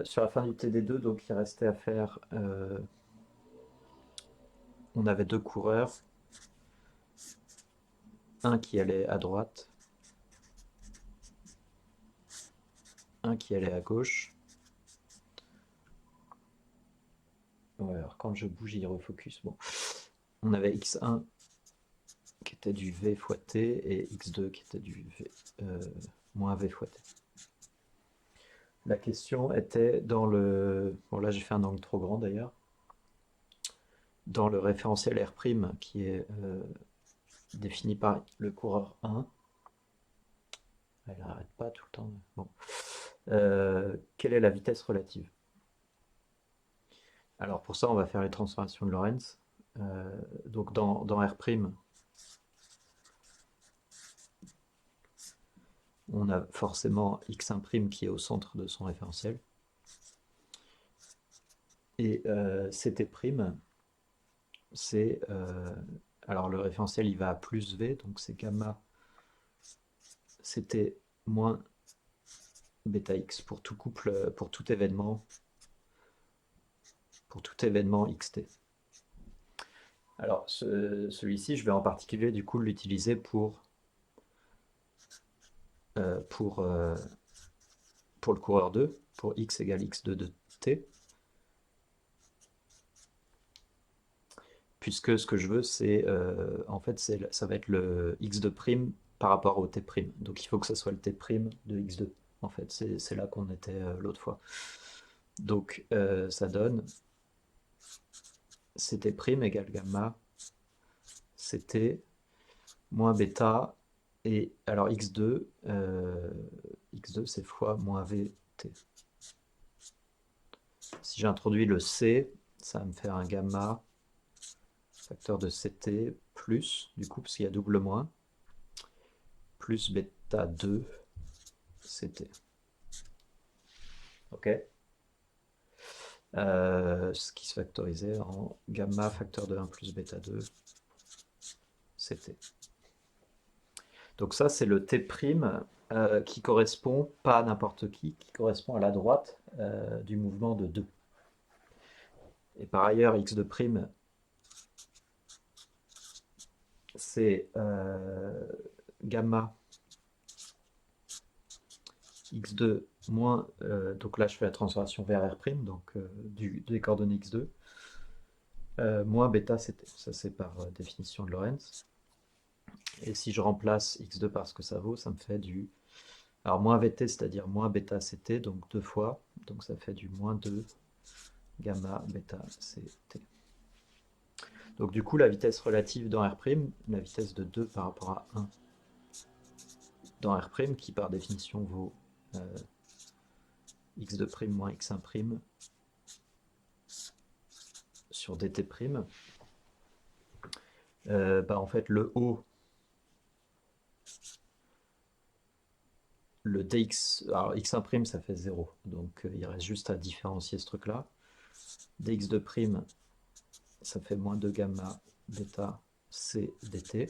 Sur la fin du TD2, donc il restait à faire. On avait deux coureurs, un qui allait à droite, un qui allait à gauche. Ouais, alors quand je bouge, il refocus. Bon, on avait x1 qui était du v fois t et x2 qui était du v, moins v fois t. La question était dans le. Bon, là j'ai fait un angle trop grand d'ailleurs. Dans le référentiel R' qui est défini par le coureur 1. Elle n'arrête pas tout le temps. Bon. Quelle est la vitesse relative? Alors pour ça, on va faire les transformations de Lorentz. Donc dans R', on a forcément x1' qui est au centre de son référentiel. Et ct', c'est... alors le référentiel, il va à plus v, donc c'est gamma ct moins bêta x pour tout couple, pour tout événement xt. Alors celui-ci, je vais en particulier du coup l'utiliser euh, pour, euh, pour le coureur 2, pour x égale x2 de t, puisque ce que je veux, c'est en fait, ça va être le x2' par rapport au t'. Donc il faut que ça soit le t' de x2. En fait, c'est là qu'on était l'autre fois. Donc ça donne ct' égale gamma ct moins bêta. Et alors x2 c'est fois moins vt. Si j'introduis le c, ça va me faire un gamma facteur de ct plus, du coup, parce qu'il y a double moins, plus bêta 2 ct. Ok. Ce qui se factorisait en gamma facteur de 1 plus bêta 2 ct. Donc ça, c'est le t' qui correspond, pas à n'importe qui correspond à la droite du mouvement de 2. Et par ailleurs, x2', c'est gamma x2 moins, donc là je fais la transformation vers R', donc des coordonnées x2, moins bêta ct. Ça c'est par définition de Lorentz. Et si je remplace x2 par ce que ça vaut, ça me fait du. Alors moins vt, c'est-à-dire moins bêta ct, donc deux fois, donc ça fait du moins 2 gamma bêta ct. Donc du coup, la vitesse relative dans R', la vitesse de 2 par rapport à 1 dans R', qui par définition vaut x2' moins x1' sur dt', bah en fait le haut, le dx, alors x1' ça fait 0, donc il reste juste à différencier ce truc là. dx2', ça fait moins 2 gamma bêta c dt.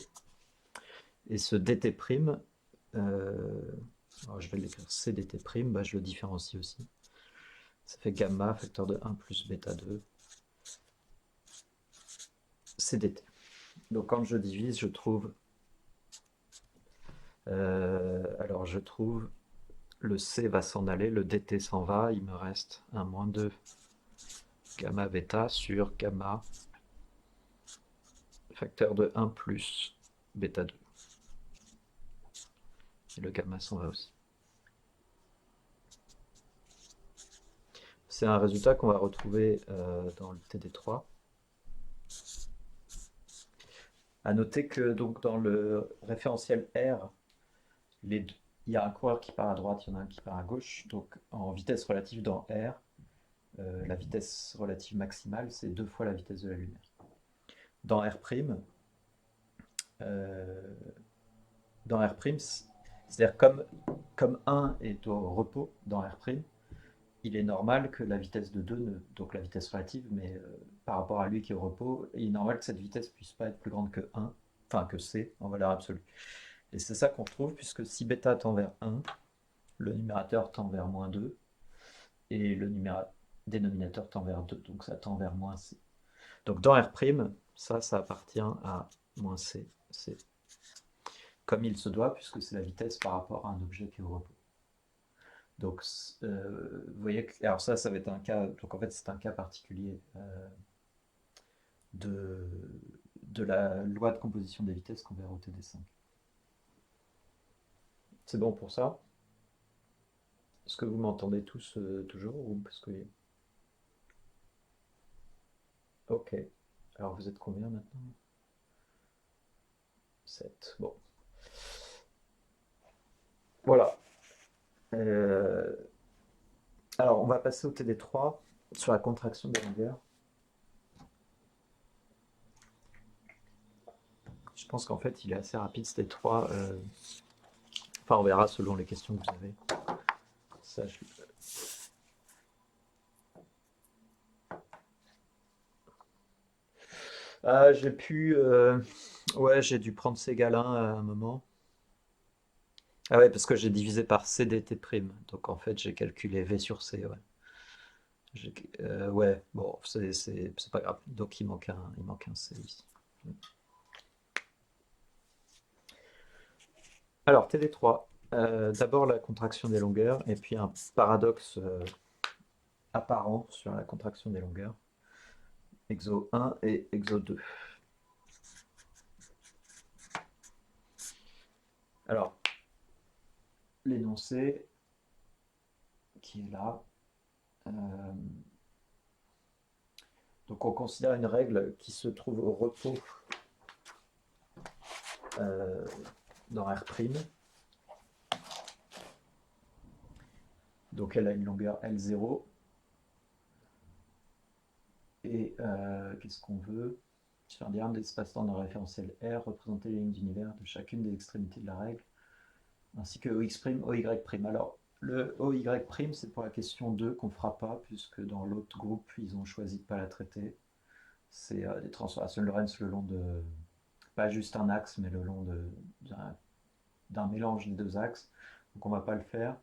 Et ce dt', alors je vais l'écrire c dt', bah je le différencie aussi. Ça fait gamma facteur de 1 plus bêta 2 c dt. Donc quand je divise, je trouve alors je trouve le c va s'en aller, le dt s'en va, il me reste un moins 2 gamma bêta sur gamma facteur de 1 plus bêta 2. Et le gamma s'en va aussi. C'est un résultat qu'on va retrouver dans le TD3. À noter que donc dans le référentiel R, il y a un coureur qui part à droite, il y en a un qui part à gauche. Donc en vitesse relative dans R, la vitesse relative maximale, c'est deux fois la vitesse de la lumière. Dans R', euh, c'est-à-dire comme 1 est au repos dans R', il est normal que la vitesse de 2, donc la vitesse relative, mais par rapport à lui qui est au repos, il est normal que cette vitesse puisse pas être plus grande que 1, enfin que c en valeur absolue. Et c'est ça qu'on retrouve, puisque si bêta tend vers 1, le numérateur tend vers moins 2, et le dénominateur tend vers 2, donc ça tend vers moins c. Donc dans R', ça appartient à moins c, c, comme il se doit, puisque c'est la vitesse par rapport à un objet qui est au repos. Donc, vous voyez que, alors ça va être un cas, donc en fait c'est un cas particulier de, de la loi de composition des vitesses qu'on verra au TD5. C'est bon pour ça? Est-ce que vous m'entendez tous toujours ou parce que... Ok. Alors vous êtes combien maintenant? 7. Bon. Voilà. Euh, alors on va passer au TD3 sur la contraction des longueurs. Je pense qu'en fait il est assez rapide ce TD3. Enfin on verra selon les questions que vous avez. Ça, j'ai pu... ouais, j'ai dû prendre ces galins à un moment. Ah ouais, parce que j'ai divisé par CDT prime. Donc en fait, j'ai calculé V sur C, ouais. Ouais, bon, c'est pas grave. Donc il manque un C ici. Alors, TD3. D'abord la contraction des longueurs et puis un paradoxe apparent sur la contraction des longueurs. Exo 1 et exo 2. Alors, l'énoncé qui est là. euh, donc on considère une règle qui se trouve au repos euh, dans R'. Donc elle a une longueur L0. Et qu'est-ce qu'on veut? Sur un diagramme d'espace-temps d'un référentiel R, représenter les lignes d'univers de chacune des extrémités de la règle, ainsi que OX', OY'. Alors, le OY', c'est pour la question 2 qu'on ne fera pas, puisque dans l'autre groupe, ils ont choisi de ne pas la traiter. C'est des transformations de Lorentz le long de, pas juste un axe, mais le long d'un mélange des deux axes. Donc on ne va pas le faire.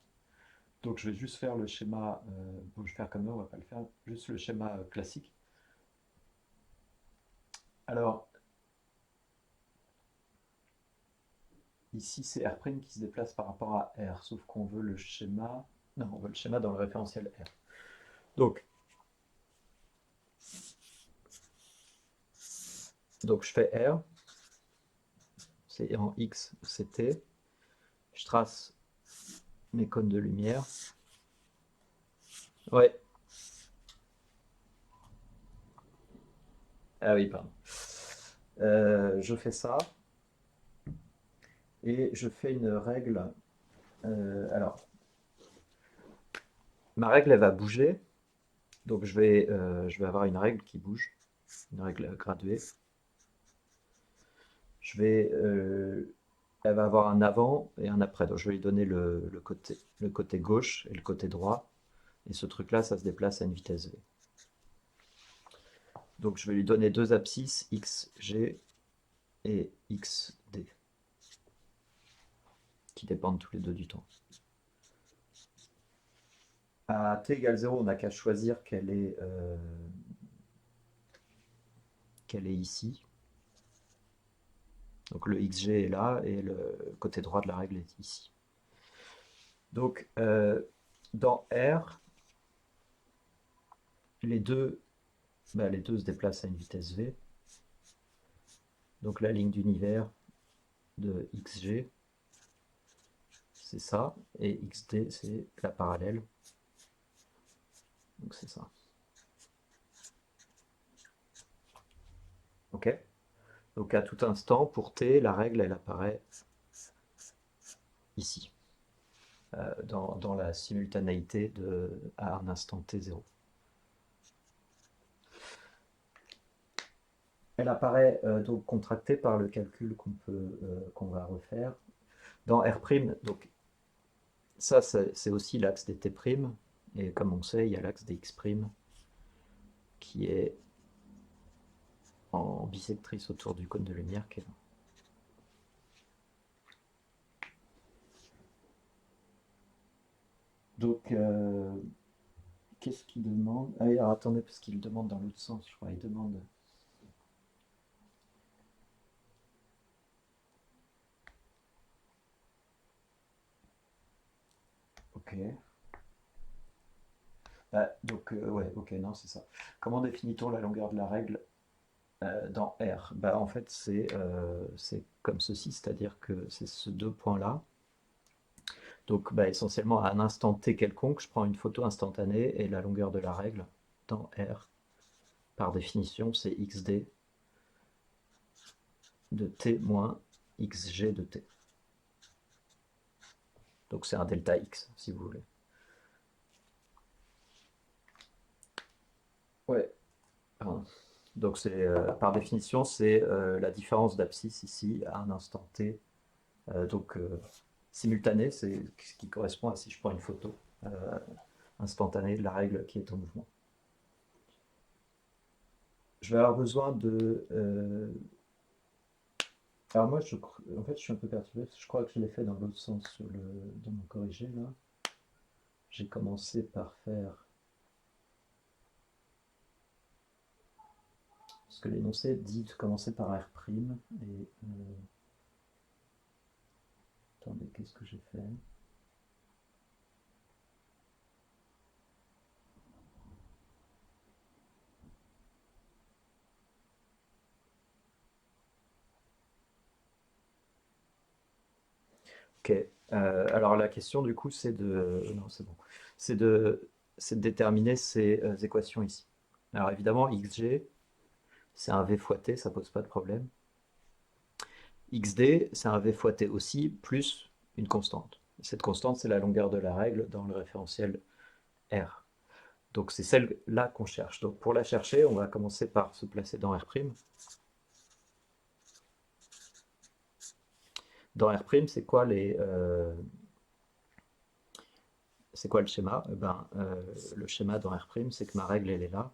Donc je vais juste faire le schéma, bon, je vais faire comme eux, on ne va pas le faire, juste le schéma classique. Alors, ici, c'est R' qui se déplace par rapport à R, sauf qu'on veut le schéma... Non, on veut le schéma dans le référentiel R. Donc je fais R, c'est en X, c'est T. Je trace mes cônes de lumière. Ouais. Ah oui, pardon. Je fais ça. Et je fais une règle. Alors, ma règle, elle va bouger. Donc je vais avoir une règle qui bouge. Une règle graduée. Elle va avoir un avant et un après. Donc je vais lui donner le côté gauche et le côté droit. Et ce truc-là, ça se déplace à une vitesse v. Donc je vais lui donner deux abscisses, xg et xd, qui dépendent tous les deux du temps. À t égale 0, on n'a qu'à choisir qu'elle est ici. Donc le xg est là et le côté droit de la règle est ici. Donc dans R, les deux se déplacent à une vitesse v. Donc la ligne d'univers de xg, c'est ça, et xd, c'est la parallèle. Donc c'est ça. Ok? Donc à tout instant, pour t, la règle, elle apparaît ici, dans la simultanéité à un instant t0. Elle apparaît donc contractée par le calcul qu'on va refaire. Dans R', donc ça c'est aussi l'axe des t', et comme on sait, il y a l'axe des x' qui est en bisectrice autour du cône de lumière qui est là. Donc qu'est-ce qu'il demande? Ah oui, alors attendez, parce qu'il demande dans l'autre sens, je crois. Il demande. Ok. Donc, ouais, ok, non, c'est ça. Comment définit-on la longueur de la règle dans R? Bah, en fait, c'est comme ceci, c'est-à-dire que c'est ces deux points-là. Donc, bah, essentiellement, à un instant t quelconque, je prends une photo instantanée et la longueur de la règle dans R, par définition, c'est xd de t moins xg de t. Donc, c'est un delta x, si vous voulez. Ouais, pardon. Donc, par définition, c'est la différence d'abscisse ici à un instant t. Donc, simultané, c'est ce qui correspond à si je prends une photo instantanée de la règle qui est en mouvement. Je vais avoir besoin de alors moi, en fait, je suis un peu perturbé parce que je crois que je l'ai fait dans l'autre sens dans mon corrigé là. J'ai commencé par faire parce que l'énoncé dit de commencer par R' et attendez, qu'est-ce que j'ai fait? Ok. Alors la question du coup, c'est de non, c'est bon. C'est de c'est de déterminer ces équations ici. Alors évidemment, xg, c'est un v fois t, ça pose pas de problème. xd, c'est un v fois t aussi, plus une constante. Cette constante, c'est la longueur de la règle dans le référentiel R. Donc c'est celle-là qu'on cherche. Donc pour la chercher, on va commencer par se placer dans R'. Dans R', c'est quoi le schéma? Eh ben, le schéma dans R', c'est que ma règle, elle est là.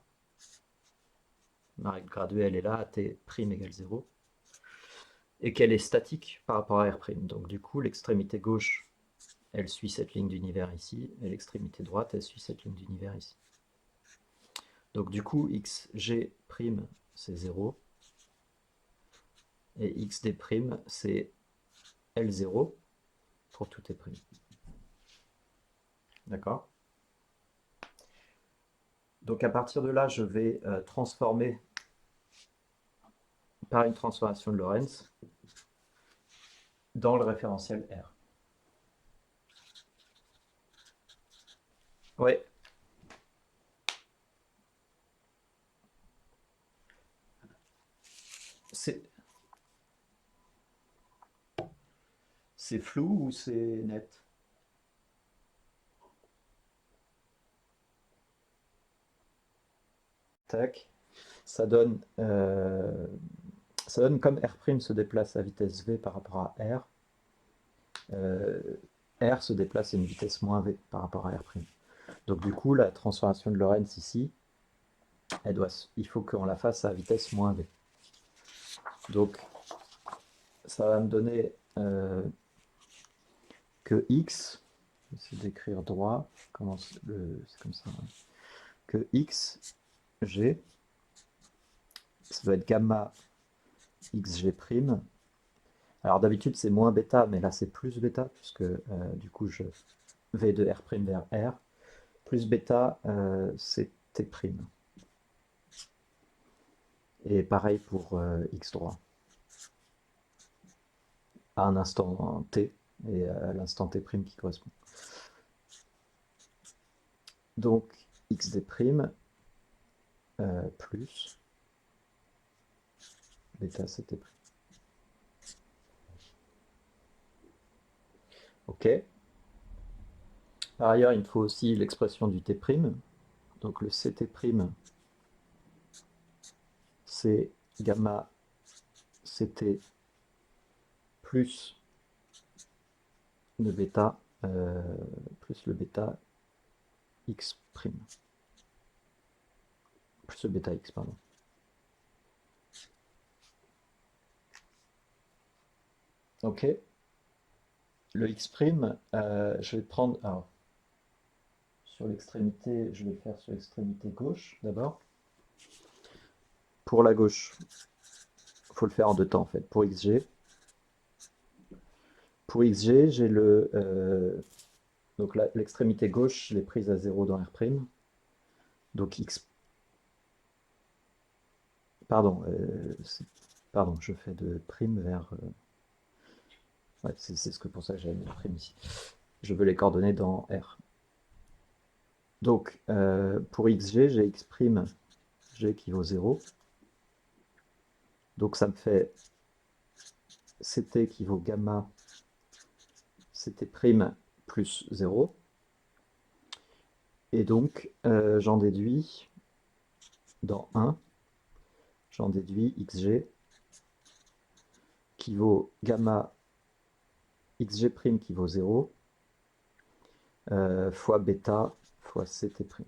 Ma règle graduée, elle est là, à t' égale 0. Et qu'elle est statique par rapport à R'. Donc du coup, l'extrémité gauche, elle suit cette ligne d'univers ici, et l'extrémité droite, elle suit cette ligne d'univers ici. Donc du coup, xg', c'est 0, et xd', c'est L0 pour tout t'. D'accord? Donc à partir de là, je vais transformer par une transformation de Lorentz dans le référentiel R. Ouais, c'est c'est flou ou c'est net? Tac. Ça donne, euh, ça donne comme R' se déplace à vitesse v par rapport à R, euh, R se déplace à une vitesse moins v par rapport à R'. Donc du coup, la transformation de Lorentz ici, il faut qu'on la fasse à vitesse moins v. Donc ça va me donner que x, je vais essayer d'écrire droit, c'est comme ça, hein, que x, g, ça doit être gamma xg'. Alors d'habitude c'est moins bêta, mais là c'est plus bêta, puisque du coup je vais de R' vers R. Plus bêta, c'est t'. Et pareil pour x droit, à un instant t, et à l'instant t' qui correspond. Donc xd' plus bêta c'est t'. Ok. Par ailleurs, il me faut aussi l'expression du t'. Donc le ct', c'est gamma ct plus le bêta, plus le bêta x'. Plus le bêta x, pardon. Ok. Le x', je vais prendre. Alors, sur l'extrémité, je vais le faire sur l'extrémité gauche d'abord. Pour la gauche, il faut le faire en deux temps en fait. Pour xg, j'ai donc l'extrémité gauche, je l'ai prise à 0 dans R'. Donc x, pardon, pardon, je fais de prime vers, ouais, c'est pour ça que j'avais mis prime ici. Je veux les coordonnées dans R. Donc, pour xg, j'ai x', g qui vaut 0. Donc ça me fait ct qui vaut gamma ct' plus 0. Et donc, j'en déduis dans 1, j'en déduis xg qui vaut gamma xg' qui vaut 0 fois bêta fois ct'.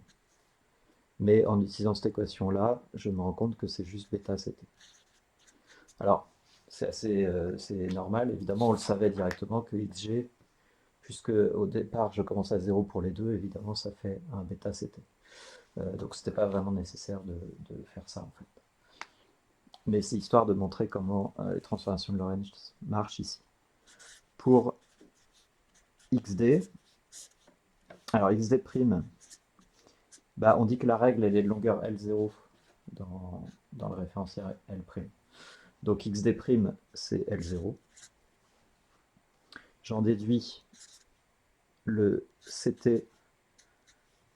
Mais en utilisant cette équation-là, je me rends compte que c'est juste bêta ct. Alors, c'est normal, évidemment, on le savait directement que xg, puisque au départ je commence à 0 pour les deux, évidemment ça fait un bêta ct. Donc c'était pas vraiment nécessaire de faire ça en fait. Mais c'est histoire de montrer comment les transformations de Lorentz marchent ici. Pour xd, alors xd', bah, on dit que la règle elle est de longueur L0 dans le référentiel L'. Donc xd' c'est L0. J'en déduis le ct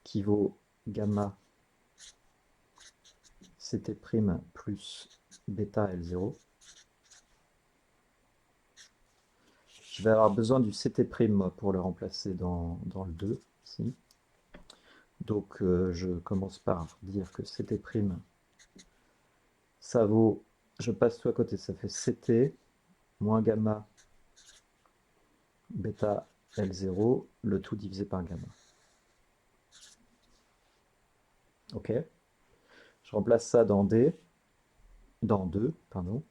qui vaut gamma ct' plus bêta L0. Je vais avoir besoin du ct' pour le remplacer dans le 2 ici. Donc je commence par dire que ct', ça vaut, je passe tout à côté, ça fait ct moins gamma bêta L0, le tout divisé par gamma. Ok. Je remplace ça dans 2, pardon.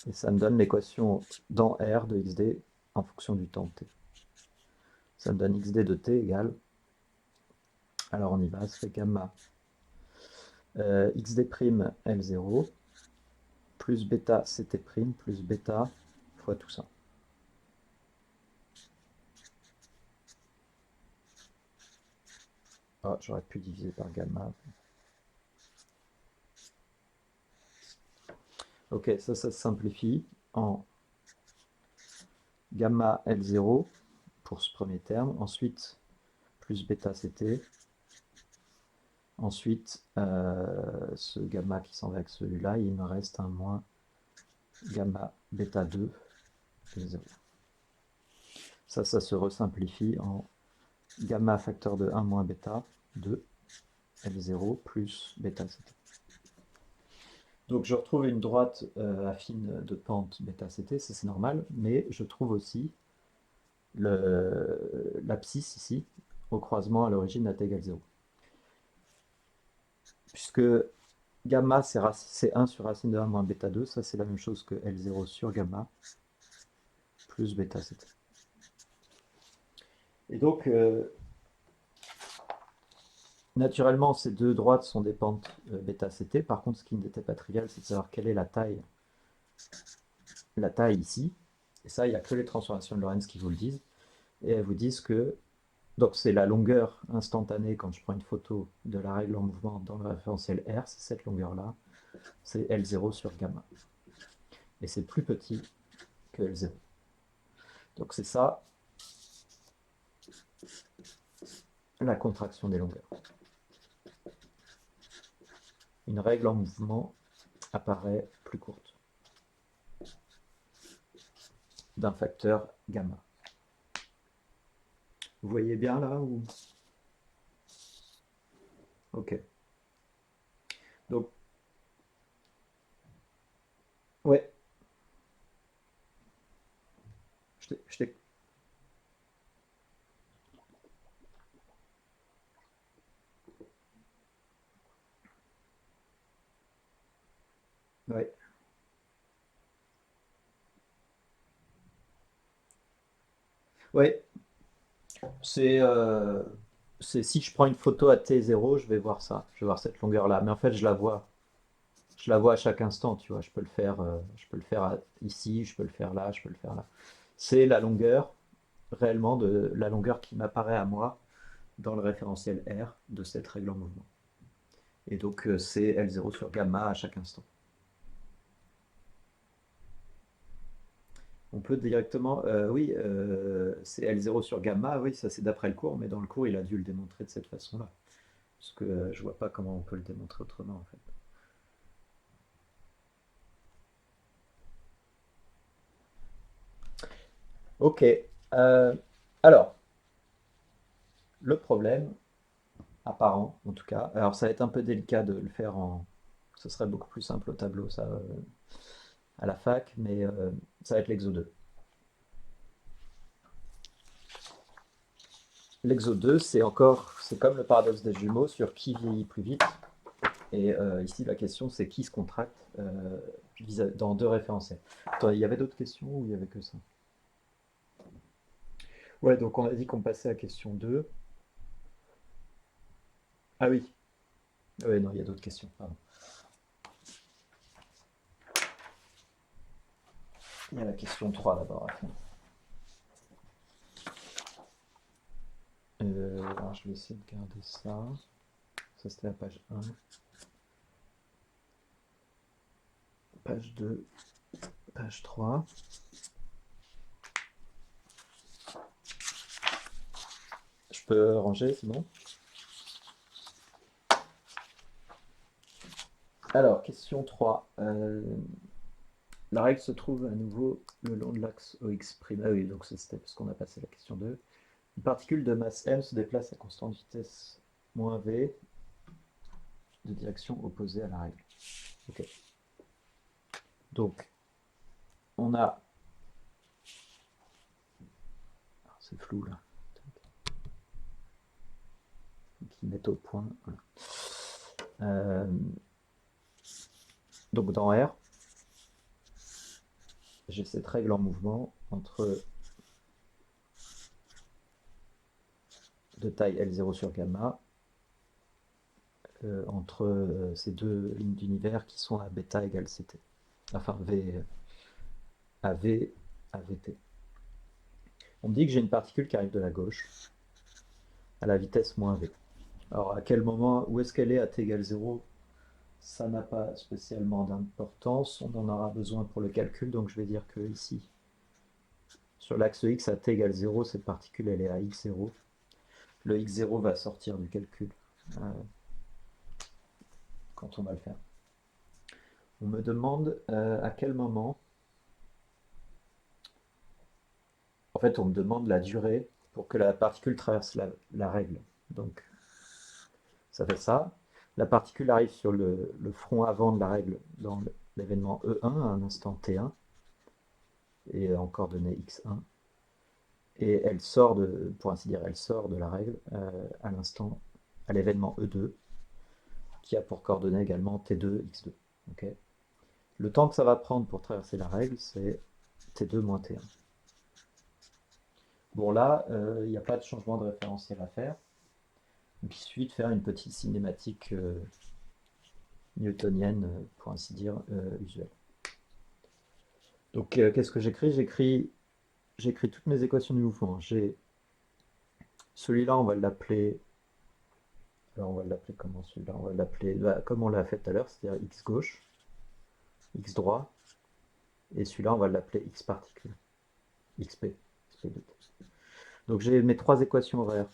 Et ça me donne l'équation dans R de xd en fonction du temps t. Ça me donne xd de t égale, alors on y va, ça fait gamma xd' L0 plus bêta ct' plus bêta fois tout ça. Ah, j'aurais pu diviser par gamma. Ok, ça se simplifie en gamma L0 pour ce premier terme, ensuite plus bêta ct, ensuite ce gamma qui s'en va avec celui-là, il me reste un moins gamma bêta 2 L0. Ça se resimplifie en gamma facteur de 1 moins bêta 2 L0 plus bêta ct. Donc je retrouve une droite affine de pente bêta ct, ça c'est normal, mais je trouve aussi l'abscisse ici, au croisement à l'origine à t égale 0. Puisque gamma c'est 1 sur racine de 1 moins bêta 2, ça c'est la même chose que L0 sur gamma plus bêta ct. Et donc, naturellement, ces deux droites sont des pentes bêta ct. Par contre, ce qui n'était pas trivial, c'est de savoir quelle est la taille ici. Et ça, il n'y a que les transformations de Lorentz qui vous le disent. Et elles vous disent que donc c'est la longueur instantanée quand je prends une photo de la règle en mouvement dans le référentiel R, c'est cette longueur-là, c'est L0 sur gamma. Et c'est plus petit que L0. Donc c'est ça, la contraction des longueurs. Une règle en mouvement apparaît plus courte d'un facteur gamma. Vous voyez bien là ou... Ok. Donc, ouais, je t'ai... Ouais. Ouais, c'est... c'est si je prends une photo à t0, je vais voir ça, je vais voir cette longueur-là. Mais en fait, je la vois à chaque instant, tu vois. Je peux le faire ici, je peux le faire là, je peux le faire là. C'est la longueur, réellement, de la longueur qui m'apparaît à moi dans le référentiel R de cette règle en mouvement. Et donc, c'est L0 sur gamma à chaque instant. On peut directement, oui, c'est L0 sur gamma, oui, ça c'est d'après le cours, mais dans le cours, il a dû le démontrer de cette façon-là. Parce que je vois pas comment on peut le démontrer autrement, en fait. Ok. euh, alors, le problème apparent, en tout cas, alors ça va être un peu délicat de le faire en. Ce serait beaucoup plus simple au tableau, ça, à la fac, mais ça va être l'exo 2. L'exo 2, c'est comme le paradoxe des jumeaux sur qui vieillit plus vite. Et ici, la question, c'est qui se contracte dans deux référentiels. Attends, il y avait d'autres questions ou il y avait que ça? Ouais, donc on a dit qu'on passait à question 2. Ah oui, ouais, non, il y a d'autres questions, pardon. Il y a la question 3 d'abord à faire. Alors, je vais essayer de garder ça. Ça, c'était la page 1. Page 2, page 3. Je peux ranger, c'est bon? Alors, question 3. La règle se trouve à nouveau le long de l'axe OX'. Ah oui, donc c'était parce qu'on a passé la question 2. Une particule de masse m se déplace à constante vitesse moins v de direction opposée à la règle. Ok. Donc, on a. C'est flou là. Qui mettent au point. Voilà. Euh, donc, dans R, j'ai cette règle en mouvement entre de taille L0 sur gamma, entre ces deux lignes d'univers qui sont à bêta égale ct. Enfin, v à v à vt. On me dit que j'ai une particule qui arrive de la gauche à la vitesse moins v. Alors, à quel moment, où est-ce qu'elle est à t égale 0? Ça n'a pas spécialement d'importance. On en aura besoin pour le calcul, donc je vais dire que ici, sur l'axe x à t égale 0, cette particule elle est à x0. Le x0 va sortir du calcul euh, quand on va le faire. On me demande à quel moment. En fait, on me demande la durée pour que la particule traverse la règle. Donc, ça fait ça. La particule arrive sur le front avant de la règle dans l'événement E1 à un instant T1 et en coordonnées x1. Et elle sort pour ainsi dire, elle sort de la règle à l'instant, à l'événement E2 qui a pour coordonnées également T2, x2. Okay. Le temps que ça va prendre pour traverser la règle, c'est T2 moins T1. Bon là, il n'y a pas de changement de référentiel à faire. Donc il suffit de faire une petite cinématique newtonienne, pour ainsi dire, usuelle. Donc qu'est-ce que j'écris? J'écris toutes mes équations du mouvement. J'ai celui-là, on va l'appeler. Alors on va l'appeler comment celui-là? On va l'appeler comme on l'a fait tout à l'heure, c'est-à-dire x gauche, x droit, et celui-là, on va l'appeler x particule, xp, xp2. Donc j'ai mes trois équations horaires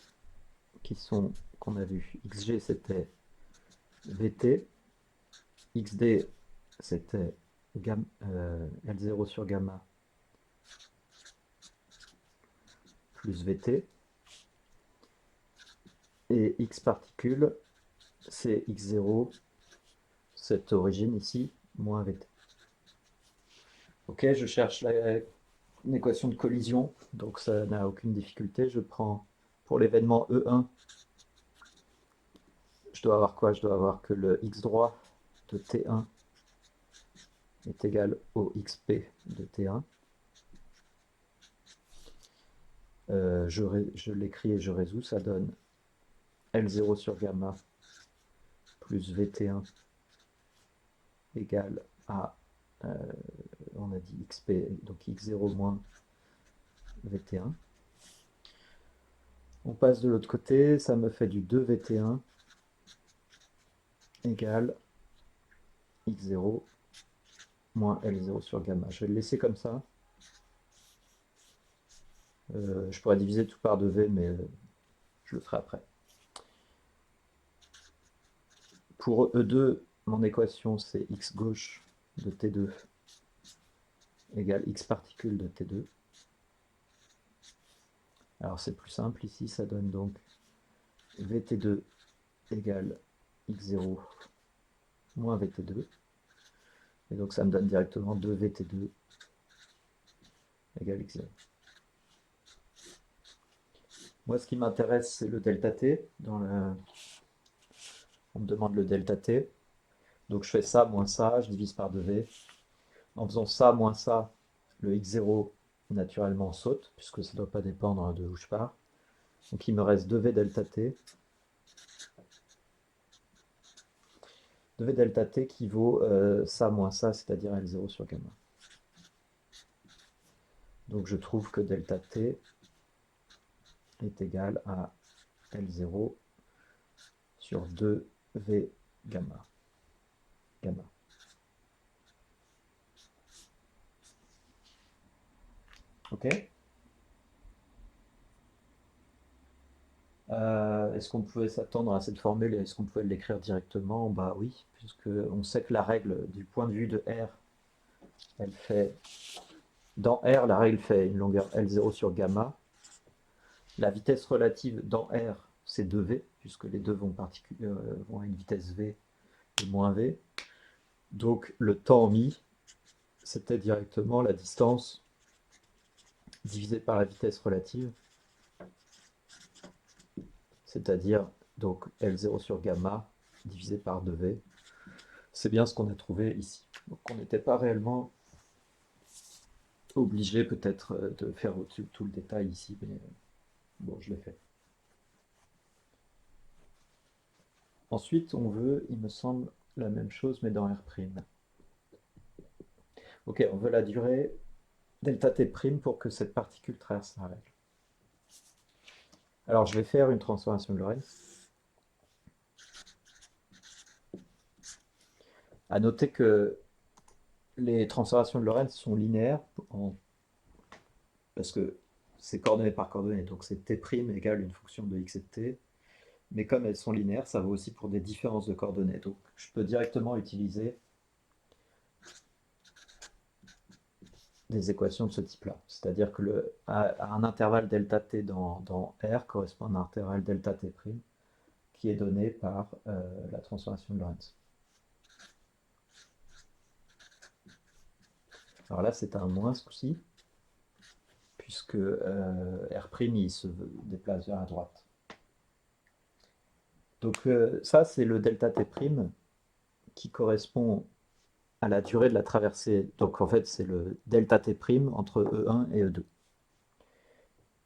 qu'on a vues. Xg c'était Vt, xd c'était L0 sur gamma plus Vt, et x particule c'est x0, cette origine ici, moins Vt. Ok, je cherche une équation de collision, donc ça n'a aucune difficulté. Je prends pour l'événement E1, je dois avoir quoi? Je dois avoir que le x droit de T1 est égal au xp de T1. Je l'écris et je résous, ça donne L0 sur gamma plus VT1 égale à, on a dit XP, donc X0 moins VT1. On passe de l'autre côté, ça me fait du 2VT1 égale X0 moins L0 sur gamma. Je vais le laisser comme ça. Je pourrais diviser tout par 2V, mais je le ferai après. Pour E2, mon équation, c'est x gauche de T2 égale x particules de T2. Alors c'est plus simple, ici ça donne donc VT2 égale x0 moins VT2. Et donc ça me donne directement 2VT2 égale x0. Moi ce qui m'intéresse c'est le delta T. On me demande le delta T. Donc je fais ça moins ça, je divise par 2V. En faisant ça moins ça, le x0 naturellement saute, puisque ça ne doit pas dépendre de où je pars. Donc il me reste 2V delta T. 2V delta T qui vaut ça moins ça, c'est-à-dire L0 sur gamma. Donc je trouve que delta T est égal à L0 sur 2V gamma. Ok. Est-ce qu'on pouvait s'attendre à cette formule et est-ce qu'on pouvait l'écrire directement? Bah oui, puisque on sait que la règle du point de vue de R, elle fait... Dans R, la règle fait une longueur L0 sur gamma. La vitesse relative dans R, c'est 2V, puisque les deux vont à une vitesse V et moins V. Donc le temps mis, c'était directement la distance divisée par la vitesse relative, c'est-à-dire donc L0 sur gamma divisé par 2V. C'est bien ce qu'on a trouvé ici. Donc on n'était pas réellement obligé peut-être de faire tout le détail ici, mais bon, je l'ai fait. Ensuite, on veut, il me semble, la même chose, mais dans R'. Ok, on veut la durée delta T' pour que cette particule traverse la règle. Alors, je vais faire une transformation de Lorentz. À noter que les transformations de Lorentz sont linéaires parce que c'est coordonnée par coordonnée, donc c'est T' égale une fonction de x et de t. Mais comme elles sont linéaires, ça vaut aussi pour des différences de coordonnées. Donc je peux directement utiliser des équations de ce type-là. C'est-à-dire que à un intervalle delta t dans R correspond à un intervalle delta t' qui est donné par la transformation de Lorentz. Alors là, c'est un moins ce coup-ci, puisque R' il se déplace vers la droite. Donc ça, c'est le delta t' qui correspond à la durée de la traversée. Donc en fait, c'est le delta t' entre E1 et E2,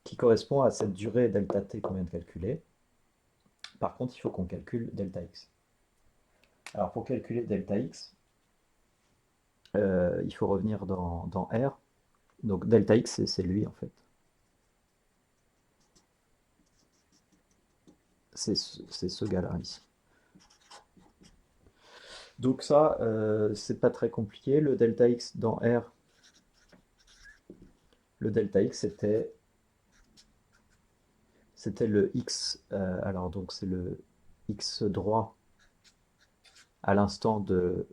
qui correspond à cette durée delta t qu'on vient de calculer. Par contre, il faut qu'on calcule delta x. Alors pour calculer delta x, il faut revenir dans R. Donc delta x, c'est lui en fait. C'est ce gars-là ici. Donc ça, c'est pas très compliqué. Le delta x dans R, le delta x c'était le x. Alors donc c'est le x droit à l'instant de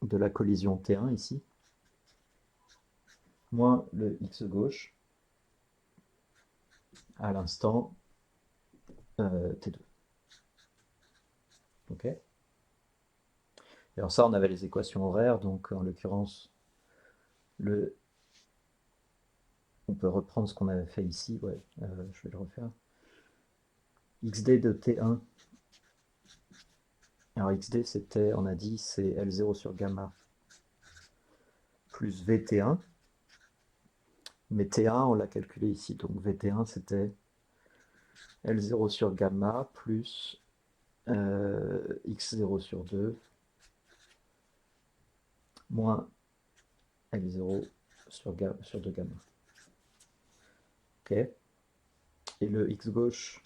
la collision T1 ici, moins le x gauche à l'instant T2. Ok. Et alors ça, on avait les équations horaires, donc en l'occurrence, on peut reprendre ce qu'on avait fait ici, ouais, je vais le refaire. XD de T1. Alors XD, c'était, on a dit, c'est L0 sur gamma plus VT1. Mais T1, on l'a calculé ici, donc VT1, c'était L0 sur gamma plus x0 sur 2 moins L0 sur 2 gamma. Ok. Et le x gauche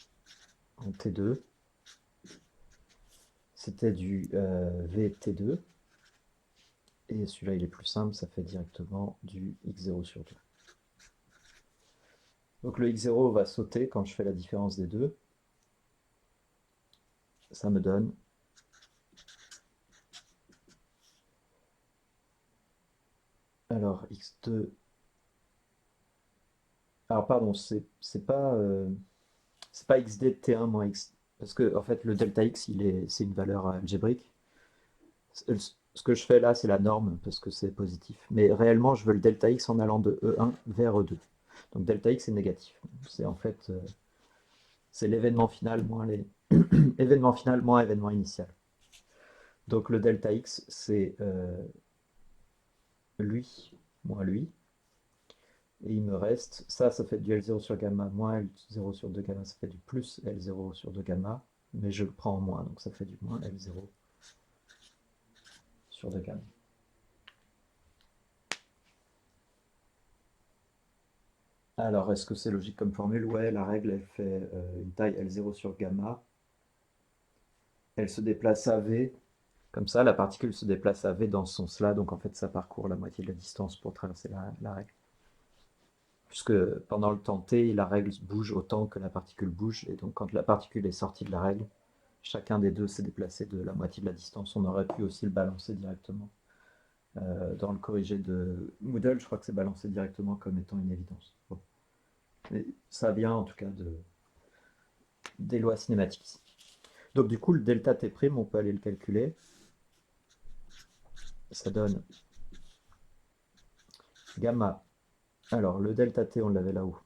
en T2, c'était du VT2. Et celui-là, il est plus simple, ça fait directement du x0 sur 2. Donc le x0 va sauter quand je fais la différence des deux. Ça me donne alors x2. Alors pardon, c'est pas xd de t1 moins x. Parce que en fait le delta x c'est une valeur algébrique. Ce que je fais là, c'est la norme parce que c'est positif. Mais réellement, je veux le delta x en allant de E1 vers E2. Donc delta x est négatif. C'est en fait c'est l'événement final moins événement final moins événement initial. Donc le delta x, c'est lui moins lui. Et il me reste, ça fait du L0 sur gamma moins L0 sur 2 gamma, ça fait du plus L0 sur 2 gamma, mais je le prends en moins, donc ça fait du moins L0 sur 2 gamma. Alors, est-ce que c'est logique comme formule? Ouais, la règle, elle fait une taille L0 sur gamma. Elle se déplace à V. Comme ça, la particule se déplace à V dans ce sens-là, donc en fait, ça parcourt la moitié de la distance pour traverser la règle. Puisque pendant le temps t, la règle bouge autant que la particule bouge, et donc quand la particule est sortie de la règle, chacun des deux s'est déplacé de la moitié de la distance. On aurait pu aussi le balancer directement. Dans le corrigé de Moodle, je crois que c'est balancé directement comme étant une évidence. Bon. Mais ça vient en tout cas des lois cinématiques. Donc du coup, le delta t', on peut aller le calculer. Ça donne gamma. Alors, le delta t, on l'avait là-haut.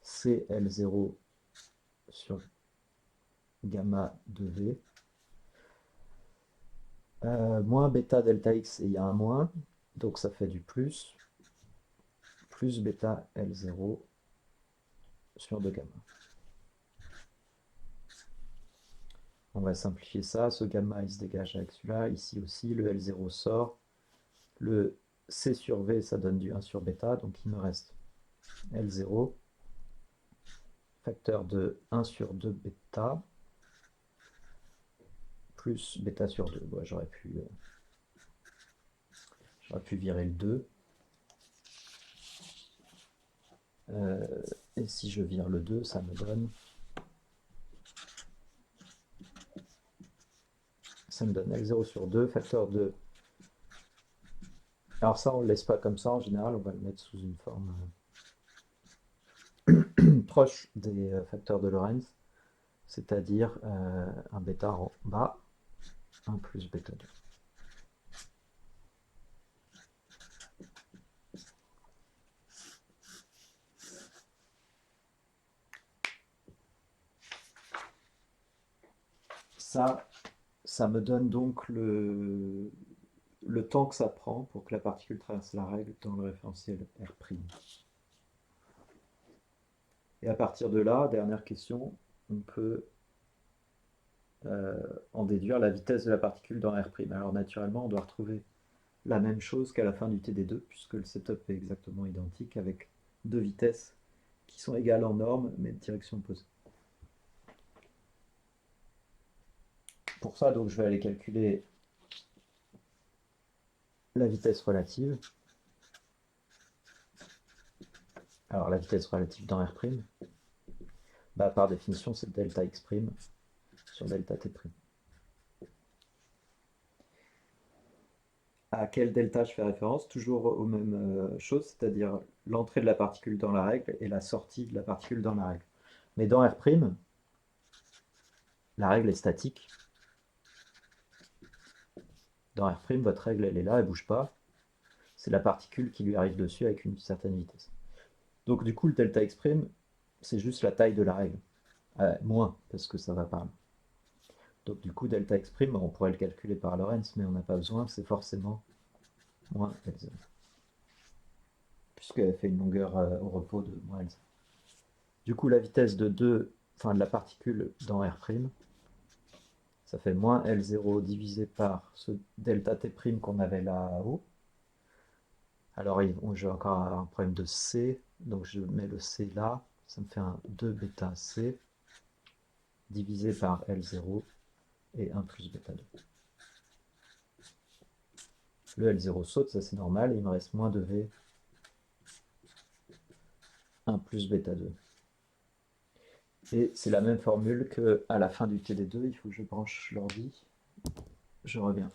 C'est L0 sur gamma de V. Moins bêta delta x, et il y a un moins. Donc ça fait du plus bêta L0 sur 2 gamma. On va simplifier ça. Ce gamma, il se dégage avec celui-là. Ici aussi, le L0 sort. Le C sur V, ça donne du 1 sur bêta. Donc il me reste L0, facteur de 1 sur 2 bêta, plus bêta sur 2. Bon, j'aurais pu virer le 2. Et si je vire le 2, ça me donne L0 sur 2, facteur de... Alors ça, on ne le laisse pas comme ça, en général, on va le mettre sous une forme proche des facteurs de Lorentz, c'est-à-dire un bêta en bas, 1 plus bêta 2. Ça me donne donc le temps que ça prend pour que la particule traverse la règle dans le référentiel R'. Et à partir de là, dernière question, on peut en déduire la vitesse de la particule dans R'. Alors naturellement, on doit retrouver la même chose qu'à la fin du TD2, puisque le setup est exactement identique avec deux vitesses qui sont égales en norme, mais de direction opposée. Pour ça, donc, je vais aller calculer la vitesse relative. Alors, la vitesse relative dans R', bah, par définition, c'est delta x' sur delta t'. À quel delta je fais référence? Toujours aux mêmes choses, c'est-à-dire l'entrée de la particule dans la règle et la sortie de la particule dans la règle. Mais dans R', la règle est statique. Dans R', votre règle, elle est là, elle ne bouge pas. C'est la particule qui lui arrive dessus avec une certaine vitesse. Donc du coup, le delta x', c'est juste la taille de la règle. Moins, parce que ça va par là. Donc du coup, delta x', on pourrait le calculer par Lorentz, mais on n'a pas besoin, c'est forcément moins L0. Puisqu'elle fait une longueur au repos de moins L0. Du coup, la vitesse de 2, enfin de la particule dans R', ça fait moins L0 divisé par ce delta T' qu'on avait là-haut. Alors j'ai encore un problème de C, donc je mets le C là, ça me fait un 2 bêta C divisé par L0 et 1 plus bêta 2. Le L0 saute, ça c'est normal, et il me reste moins de V 1 plus bêta 2. Et c'est la même formule qu'à la fin du TD2, il faut que je branche l'ordi. Je reviens.